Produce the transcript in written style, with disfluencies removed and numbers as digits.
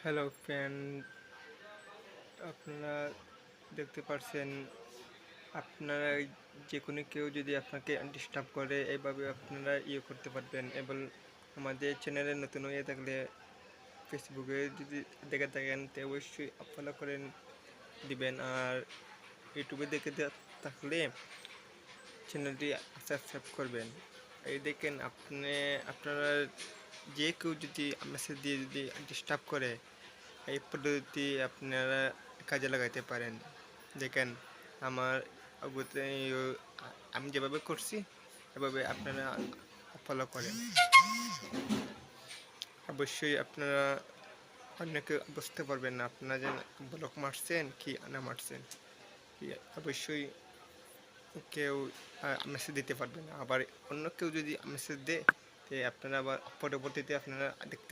Hello friend, আপনারা দেখতে পাচ্ছেন আপনারা যে কোনো কেউ যদি আপনাকে ডিস্টার্ব করে এইভাবে আপনারা করতে পারবেন। এবং আমাদের চ্যানেলে নতুন হয়ে থাকলে ফেসবুকে যদি দেখে থাকেন তো অবশ্যই ফলো করে দিবেন, আর ইউটিউবে দেখে থাকলে চ্যানেলটি সাবস্ক্রাইব করবেন। এই দেখেন আপনারা যে কেউ যদি মেসেজ দিয়ে যদি ডিস্টার্ব করে এই পদ্ধতি আপনারা কাজে লাগাইতে পারেন। দেখেন আমার আমি যেভাবে করছি এভাবে আপনারা ফলো করেন। অবশ্যই আপনারা অনেকে বুঝতে পারবেন না আপনারা যেন ব্লক মারছেন কি না মারছেন। অবশ্যই কেউ মেসেজ দিতে পারবে না, আবার অন্য কেউ যদি মেসেজ দেয় আপনারা আবার পরবর্তীতে আপনারা দেখতে